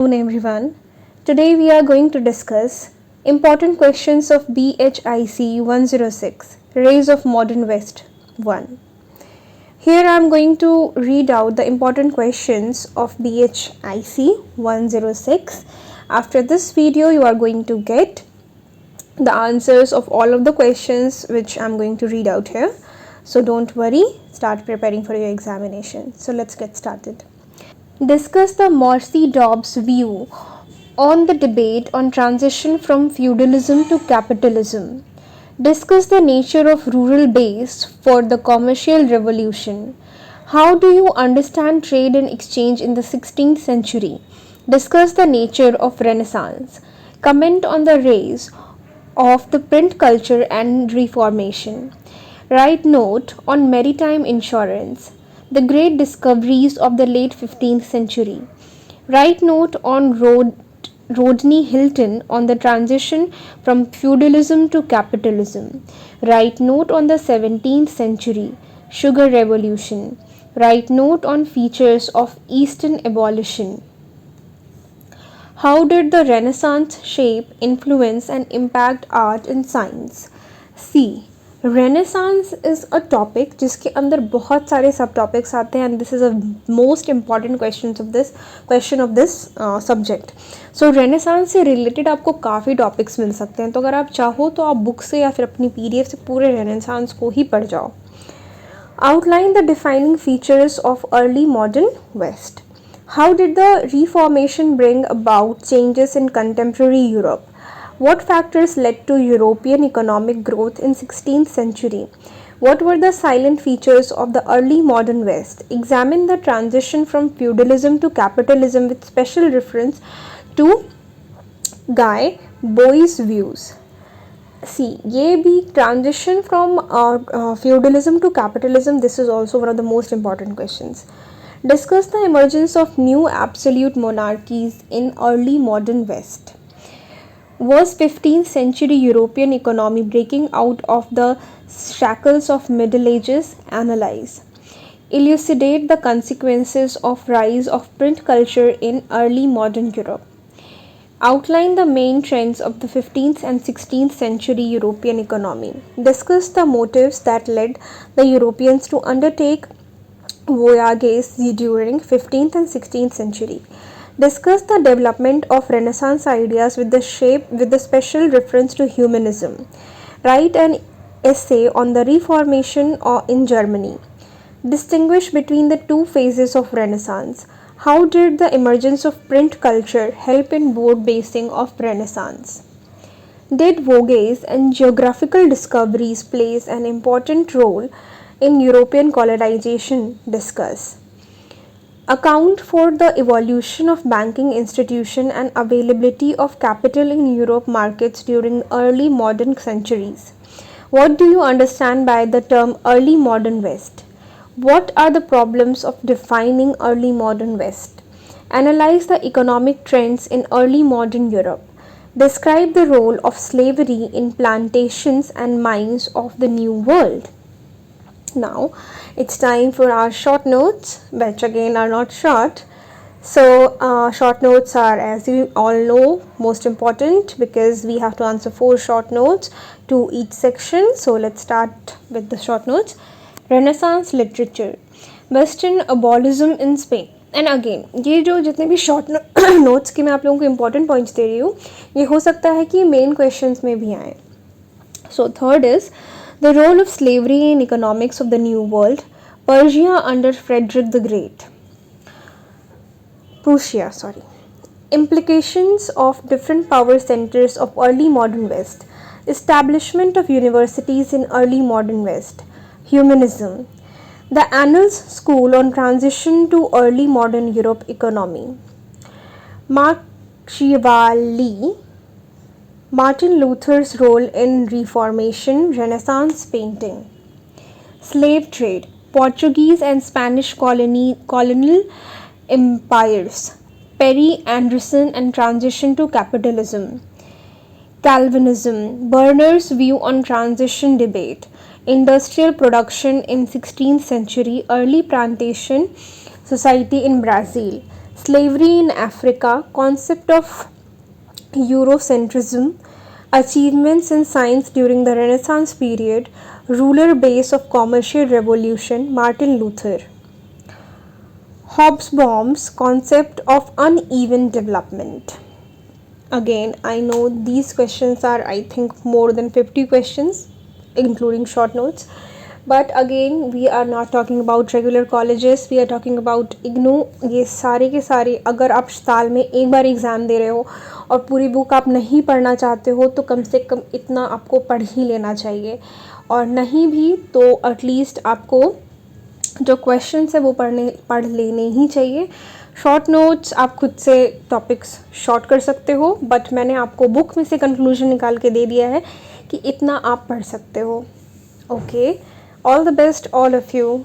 Afternoon, everyone. Today we are going to discuss important questions of BHIC 106, Rays of Modern West 1. Here I am going to read out the important questions of BHIC 106. After this video, you are going to get the answers of all of the questions which I am going to read out here. So don't worry, start preparing for your examination. So let's get started. Discuss the Morsi Dobbs view on the debate on transition from feudalism to capitalism. Discuss the nature of rural base for the commercial revolution. How do you understand trade and exchange in the 16th century? Discuss the nature of Renaissance. Comment on the rise of the print culture and Reformation. Write note on maritime insurance, the great discoveries of the late 15th century. Write note on Rodney Hilton on the transition from feudalism to capitalism. Write note on the 17th century sugar revolution. Write note on features of Eastern abolition. How did the Renaissance shape, influence and impact art and science? C. Renaissance is a topic जिसके अंदर बहुत सारे सब topics आते हैं, and this is a most important question of this subject. So Renaissance से related आपको काफ़ी टॉपिक्स मिल सकते हैं, तो अगर आप चाहो तो आप बुक से या फिर अपनी PDF से पूरे Renaissance को ही पढ़ जाओ. Outline the defining features of early modern West. How did the Reformation bring about changes in contemporary Europe? What factors led to European economic growth in 16th century? What were the silent features of the early modern West? Examine the transition from feudalism to capitalism with special reference to Guy Boy's views. See, ये भी transition from feudalism to capitalism, this is also one of the most important questions. Discuss the emergence of new absolute monarchies in early modern West. Was 15th century European economy breaking out of the shackles of Middle Ages? Analyze. Elucidate the consequences of rise of print culture in early modern Europe. Outline the main trends of the 15th and 16th century European economy. Discuss the motives that led the Europeans to undertake voyages during 15th and 16th century. Discuss the development of Renaissance ideas with the special reference to humanism. Write an essay on the Reformation in Germany. Distinguish between the two phases of Renaissance. How did the emergence of print culture help in board basing of Renaissance? Did voyages and geographical discoveries play an important role in European colonization? Discuss. Account for the evolution of banking institution and availability of capital in Europe markets during early modern centuries. What do you understand by the term early modern West? What are the problems of defining early modern West? Analyze the economic trends in early modern Europe. Describe the role of slavery in plantations and mines of the New World. Now it's time for our short notes, which again are not short. So short notes are, as you all know, most important because we have to answer 4 short notes to each section. So let's start with the short notes. Renaissance literature, Western abolition in Spain. And again ये जो जितने भी short notes की मैं आप लोगों को important points दे रही हूँ, ये हो सकता है कि मेन क्वेश्चंस में भी आए. So third is the role of slavery in economics of the New World, Prussia under Frederick the Great. Implications of different power centers of early modern West, establishment of universities in early modern West, humanism, the Annals School on transition to early modern Europe economy, Machiavelli, Martin Luther's role in Reformation, Renaissance painting, slave trade, Portuguese and Spanish colonial empires, Perry Anderson and transition to capitalism, Calvinism, Burner's view on transition debate, industrial production in 16th century, early plantation society in Brazil, slavery in Africa, concept of Eurocentrism, achievements in science during the Renaissance period, ruler base of commercial revolution, Martin Luther. Hobsbawm's concept of uneven development. Again, I know these questions are, I think, more than 50 questions, including short notes. But again, we are not talking about regular colleges, we are talking about IGNOU. ये सारे के सारे, अगर आप साल में एक बार exam दे रहे हो और पूरी बुक आप नहीं पढ़ना चाहते हो, तो कम से कम इतना आपको पढ़ ही लेना चाहिए, और नहीं भी तो एटलीस्ट आपको जो क्वेश्चंस है वो पढ़ लेने ही चाहिए। शॉर्ट नोट्स आप खुद से टॉपिक्स शॉर्ट कर सकते हो, बट मैंने आपको बुक में से कंक्लूजन निकाल के दे दिया है कि इतना आप पढ़ सकते हो। Okay, all the best all of you.